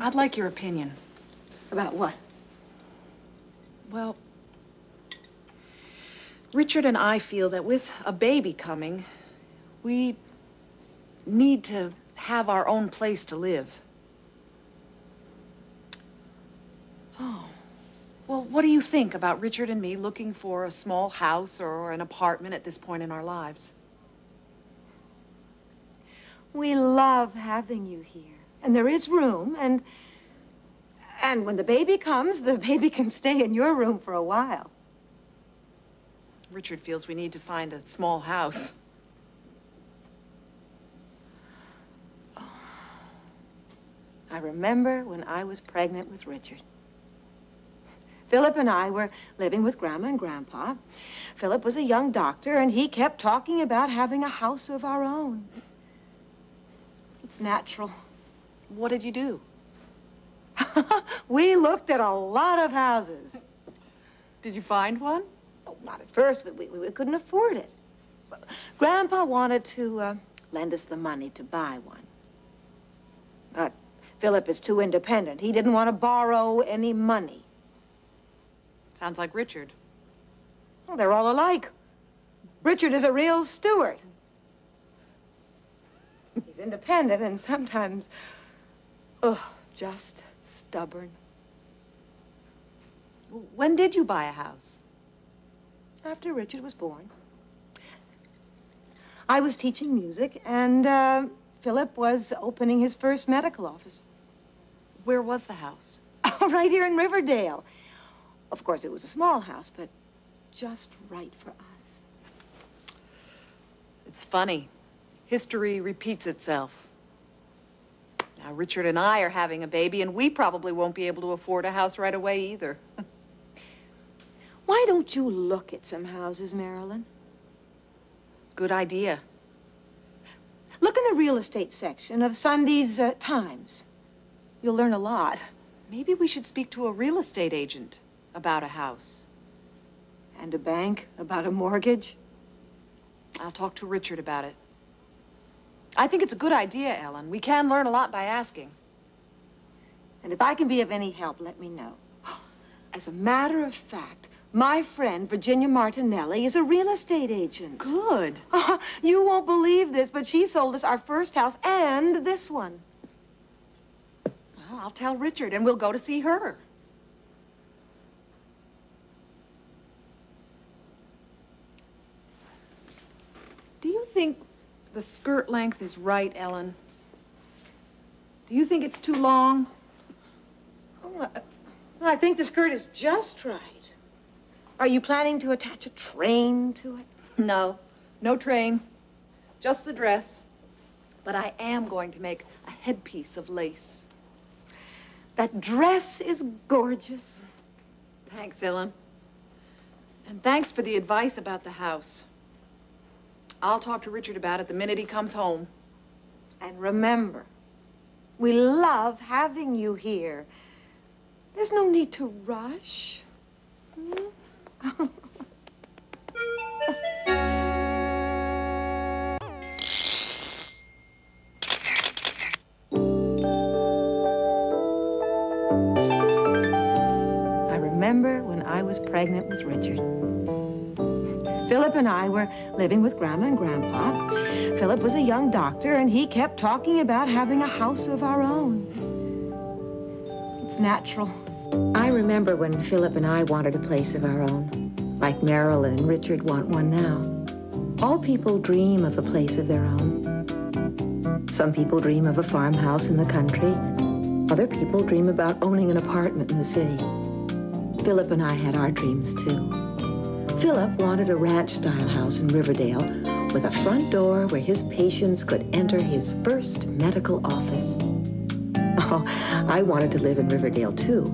I'd like your opinion. About what? Well, Richard and I feel that with a baby coming, we need to have our own place to live. Oh. Well, what do you think about Richard and me looking for a small house or an apartment at this point in our lives? We love having you here. And there is room, and when the baby comes, the baby can stay in your room for a while. Richard feels we need to find a small house. Oh. I remember when I was pregnant with Richard. Philip and I were living with Grandma and Grandpa. Philip was a young doctor, and he kept talking about having a house of our own. It's natural. What did you do? We looked at a lot of houses. Did you find one? Oh, not at first, but we couldn't afford it. Grandpa wanted to lend us the money to buy one. Philip is too independent. He didn't want to borrow any money. Sounds like Richard. Well, they're all alike. Richard is a real steward. He's independent and sometimes, just stubborn. When did you buy a house? After Richard was born. I was teaching music, and Philip was opening his first medical office. Where was the house? Oh, right here in Riverdale. Of course, it was a small house, but just right for us. It's funny. History repeats itself. Now, Richard and I are having a baby, and we probably won't be able to afford a house right away either. Why don't you look at some houses, Marilyn? Good idea. Look in the real estate section of Sunday's Times. You'll learn a lot. Maybe we should speak to a real estate agent about a house. And a bank about a mortgage. I'll talk to Richard about it. I think it's a good idea, Ellen. We can learn a lot by asking. And if I can be of any help, let me know. As a matter of fact, my friend, Virginia Martinelli, is a real estate agent. Good. You won't believe this, but she sold us our first house and this one. Well, I'll tell Richard, and we'll go to see her. Do you think the skirt length is right, Ellen? Do you think it's too long? Oh, I think the skirt is just right. Are you planning to attach a train to it? No, no train, just the dress. But I am going to make a headpiece of lace. That dress is gorgeous. Thanks, Ellen. And thanks for the advice about the house. I'll talk to Richard about it the minute he comes home. And remember, we love having you here. There's no need to rush. I remember when I was pregnant with Richard. Philip and I were living with Grandma and Grandpa. Philip was a young doctor, and he kept talking about having a house of our own. It's natural. I remember when Philip and I wanted a place of our own, like Marilyn and Richard want one now. All people dream of a place of their own. Some people dream of a farmhouse in the country. Other people dream about owning an apartment in the city. Philip and I had our dreams, too. Philip wanted a ranch-style house in Riverdale with a front door where his patients could enter his first medical office. Oh, I wanted to live in Riverdale, too,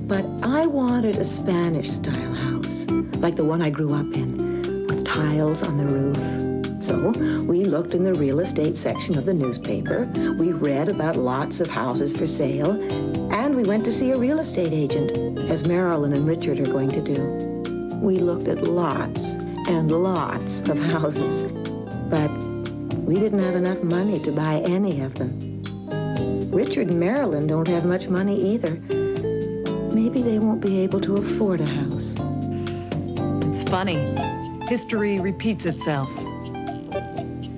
but I wanted a Spanish-style house, like the one I grew up in, with tiles on the roof. So we looked in the real estate section of the newspaper, we read about lots of houses for sale, and we went to see a real estate agent, as Marilyn and Richard are going to do. We looked at lots and lots of houses, but we didn't have enough money to buy any of them. Richard and Marilyn don't have much money either. Maybe they won't be able to afford a house. It's funny. History repeats itself.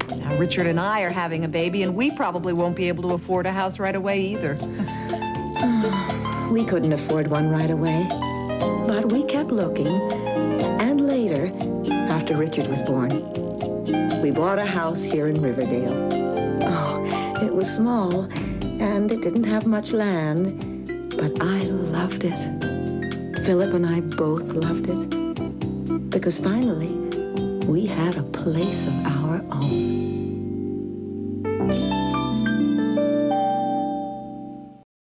Now, Richard and I are having a baby, and we probably won't be able to afford a house right away either. We couldn't afford one right away, but we kept looking. And later, after Richard was born, we bought a house here in Riverdale. Oh, it was small, and it didn't have much land, but I loved it. Philip and I both loved it, because finally, we had a place of our own.